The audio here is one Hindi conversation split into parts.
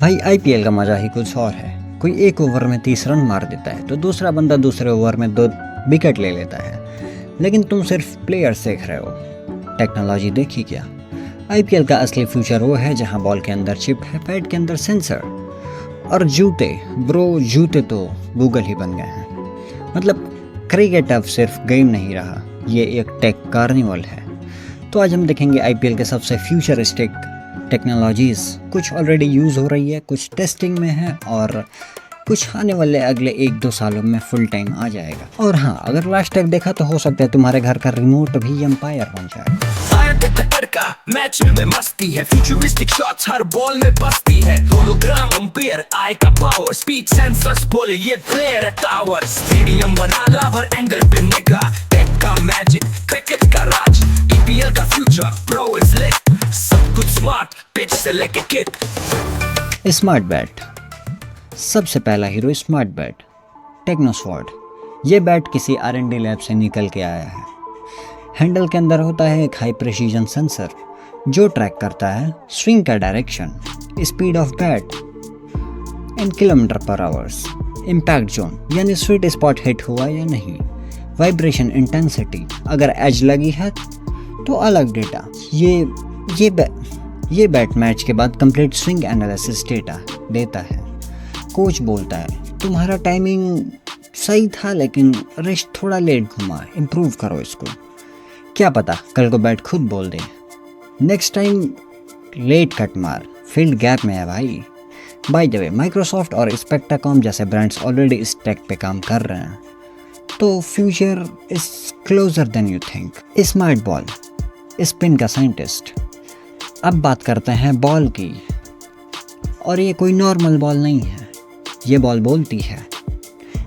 भाई आईपीएल का मजा ही कुछ और है। कोई एक ओवर में 30 रन मार देता है तो दूसरा बंदा दूसरे ओवर में 2 विकेट ले लेता है, लेकिन तुम सिर्फ प्लेयर्स देख रहे हो। टेक्नोलॉजी देखी क्या? आईपीएल का असली फ्यूचर वो है जहां बॉल के अंदर चिप है, पैड के अंदर सेंसर और जूते। ब्रो जूते तो गूगल ही बन गए हैं। मतलब क्रिकेट अब सिर्फ गेम नहीं रहा, ये एक टेक कार्निवल है। तो आज हम देखेंगे आईपीएल के सबसे फ्यूचरिस्टिक टेक्नोलॉजीज़। कुछ ऑलरेडी यूज़ हो रही है, कुछ टेस्टिंग में है और कुछ आने वाले अगले 1-2 सालों में फुल टाइम आ जाएगा। और हाँ, अगर लास्ट तक देखा तो हो सकता है तुम्हारे घर का रिमोट भी एम्पायर बन जाए। मैच में मस्ती है, फ्यूचरिस्टिक शॉट्स हर बॉल में बसती है। होलोग्राम अंपायर, आई का पावर, स्पीड सेंसर्स बोले ये प्लेयर है टावर। स्टेडियम बना लावर एंगल पे निगाह, टेक का मैजिक, क्रिकेट का राज। ईपीएल का फ्यूचर प्रो इज लिट, सब कुछ स्मार्ट पिच से लेके किट। Smart bat. सबसे पहला हीरो स्मार्ट बैट, टेक्नोस्वॉर्ड। ये बैट किसी R&D लैब से निकल के आया है। हैंडल के अंदर होता है एक हाई प्रेसिजन सेंसर जो ट्रैक करता है स्विंग का direction, speed of bat in kilometre पर आवर्स, इम्पैक्ट जोन यानी स्वीट स्पॉट हिट हुआ या नहीं, वाइब्रेशन इंटेंसिटी, अगर एज लगी है तो अलग डेटा। ये बैट मैच के बाद कंप्लीट स्विंग एनालिसिस डेटा देता है। कोच बोलता है तुम्हारा टाइमिंग सही था लेकिन रिस्ट थोड़ा लेट घुमा, इम्प्रूव करो इसको। क्या पता कल को बैट खुद बोल दे नेक्स्ट टाइम लेट कट मार, फील्ड गैप में है भाई। बाय द वे, माइक्रोसॉफ्ट और स्पेक्टाकॉम जैसे ब्रांड्स ऑलरेडी इस टेक पे काम कर रहे हैं, तो future is closure then you think. Smart ball, spin का साइंटिस्ट। अब बात करते हैं बॉल की, और ये कोई नॉर्मल बॉल नहीं है, ये बॉल बोलती है।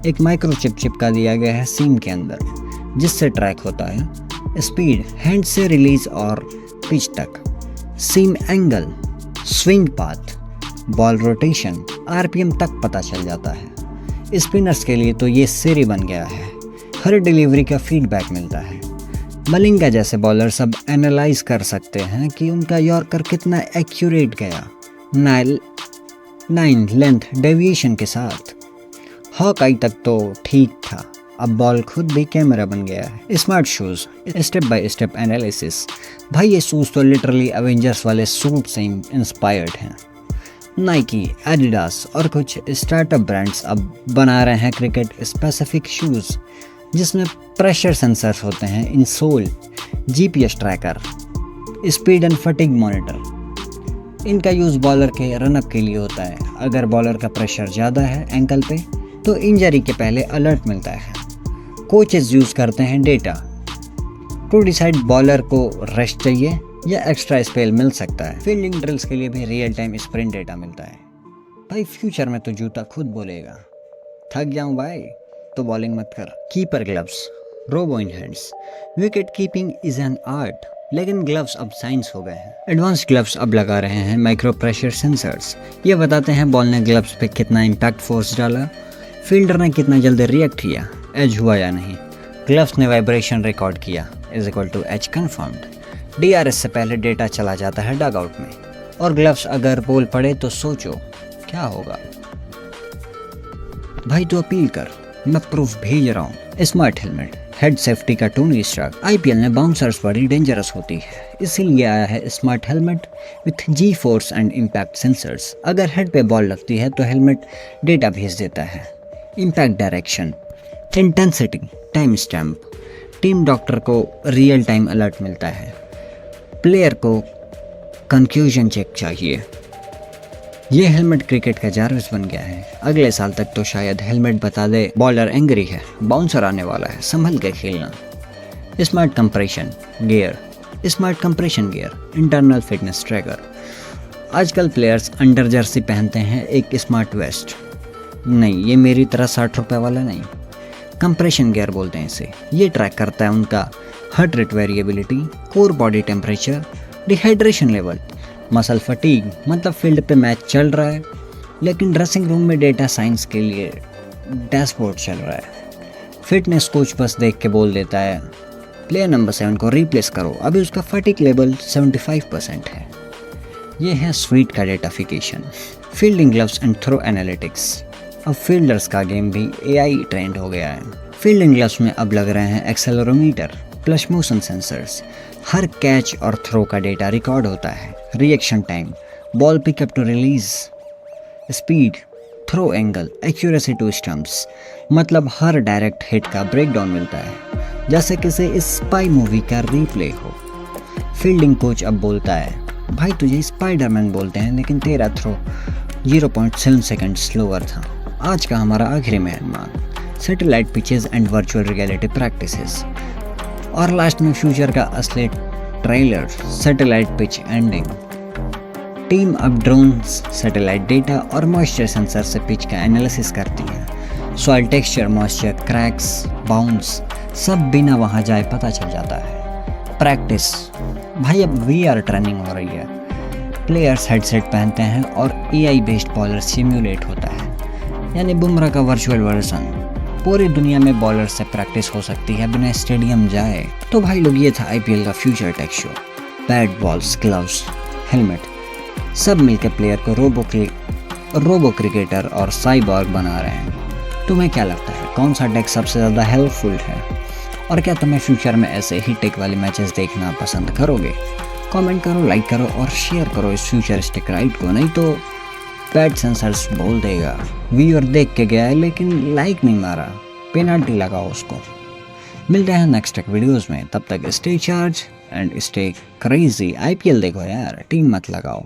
एक माइक्रोचिप चिपका दिया गया है सीम के अंदर, जिससे ट्रैक होता है स्पीड हैंड से रिलीज और पिच तक, seam angle, swing path, ball rotation, RPM तक पता चल जाता है। स्पिनर्स के लिए तो ये सिरी बन गया है, हर डिलीवरी का फीडबैक मिलता है। मलिंगा जैसे बॉलर सब एनालाइज कर सकते हैं कि उनका यॉर्कर कितना एक्यूरेट गया, 9 लेंथ डेविएशन के साथ। हॉक-आई तक तो ठीक था, अब बॉल खुद भी कैमरा बन गया है। Smart shoes, step by step analysis. भाई ये शूज़ तो लिटरली एवेंजर्स वाले सूट से इंस्पायर्ड हैं। नाइकी, एडिडास और कुछ स्टार्टअप ब्रांड्स अब बना रहे हैं क्रिकेट स्पेसिफिक शूज़, जिसमें प्रेशर सेंसर्स होते हैं in sole, GPS tracker, speed and fatigue monitor. इनका यूज़ बॉलर के रनअप के लिए होता है। अगर बॉलर का प्रेशर ज़्यादा है एंकल पे तो इंजरी के पहले अलर्ट मिलता है। कोचेस यूज़ करते हैं डेटा टू डिसाइड बॉलर को रेस्ट चाहिए या एक्स्ट्रा स्पेल मिल सकता है। फील्डिंग ड्रिल्स के लिए भी रियल टाइम स्प्रिंट डेटा मिलता है। भाई फ्यूचर में तो जूता खुद बोलेगा थक जाऊं भाई तो बॉलिंग मत कर। Keeper gloves, robo in hands. Wicket keeping is an art, लेकिन ग्लव्स अब साइंस हो गए हैं। एडवांस ग्लव्स अब लगा रहे हैं माइक्रो प्रेशर सेंसर्स। ये बताते हैं बॉल ने ग्लव्स पे कितना इम्पैक्ट फोर्स डाला, फील्डर ने कितना जल्दी रिएक्ट किया, एज हुआ या नहीं, ग्लव्स ने वाइब्रेशन रिकॉर्ड किया is equal to as confirmed. DRS से पहले डेटा चला जाता है डगआउट में, और ग्लव्स अगर बोल पड़े तो सोचो क्या होगा। भाई तो अपील कर, मैं प्रूफ भेज रहा हूँ। स्मार्ट हेलमेट, हेड सेफ्टी का टोनी स्टार्क। आईपीएल में बाउंसर्स बड़ी डेंजरस होती है, इसीलिए आया है smart helmet with G force and impact sensors. अगर हेड पे बॉल लगती है तो हेलमेट डेटा भेज देता है। Impact direction, intensity, time stamp. Team doctor को रियल टाइम अलर्ट मिलता है। प्लेयर को कंफ्यूजन चेक चाहिए। ये हेलमेट क्रिकेट का जारविस बन गया है। अगले साल तक तो शायद हेलमेट बता दे बॉलर एंग्री है, बाउंसर आने वाला है, संभल के खेलना। Smart compression gear, smart compression gear, internal fitness tracker. आजकल प्लेयर्स अंडर जर्सी पहनते हैं एक स्मार्ट वेस्ट। नहीं, ये मेरी तरह 60 रुपए वाला नहीं, कंप्रेशन गियर बोलते हैं इसे। ये ट्रैक करता है उनका heart rate variability, core body temperature, dehydration level, muscle fatigue. मतलब फील्ड पे मैच चल रहा है लेकिन ड्रेसिंग रूम में डेटा साइंस के लिए डैशबोर्ड चल रहा है। फिटनेस कोच बस देख के बोल देता है प्लेयर नंबर 7 को रिप्लेस करो, अभी उसका फटीग लेवल 75% है। ये है स्वीट का datafication, fielding gloves and throw analytics. अब फील्डर्स का गेम भी एआई ट्रेंड हो गया है। फील्डिंग ग्लव्स में अब लग रहे हैं एक्सेलेरोमीटर प्लस मोशन सेंसर्स। हर कैच और थ्रो का डेटा रिकॉर्ड होता है। Reaction time, ball pickup to release, speed, throw angle, accuracy to stumps, मतलब हर डायरेक्ट हिट का ब्रेकडाउन मिलता है जैसे किसी स्पाई मूवी का रीप्ले हो। फील्डिंग कोच अब बोलता है, भाई तुझे स्पाइडरमैन बोलते हैं लेकिन तेरा थ्रो 0.7 सेकंड स्लोअर था। आज का हमारा आखिरी मेहमान, satellite pitches and virtual reality practices. और लास्ट में फ्यूचर का असली trailer, satellite pitch ending. Team अब ड्रोन्स, सैटेलाइट डेटा और मॉइस्चर सेंसर से पिच का एनालिसिस करती है। Soil texture, moisture, cracks, bounce सब बिना वहाँ जाए पता चल जाता है। प्रैक्टिस, भाई अब VR ट्रेनिंग हो रही है। प्लेयर्स हेडसेट पहनते हैं और AI बेस्ड बॉलर सिम्युलेट होता है, यानी बुमराह का वर्चुअल वर्जन। पूरी दुनिया में बॉलर से प्रैक्टिस हो सकती है बिना स्टेडियम जाए। तो भाई लोग, ये था IPL का future tech show. Bat, balls, gloves, helmet सब मिलकर प्लेयर को रोबो क्रिकेटर और साइबॉर्ग बना रहे हैं। तुम्हें क्या लगता है कौन सा टेक सबसे ज़्यादा हेल्पफुल है? और क्या तुम्हें फ्यूचर में ऐसे ही टेक वाले मैचेस देखना पसंद करोगे? कमेंट करो, लाइक करो और शेयर करो इस फ्यूचरिस्टिक राइड को। नहीं तो बैट सेंसर्स बोल देगा व्यूअर देख के गया है लेकिन लाइक नहीं मारा, पेनल्टी लगाओ उसको। मिलते हैं नेक्स्ट टेक वीडियोस में, तब तक stay charge and stay crazy. IPL देखो यार, टीम मत लगाओ।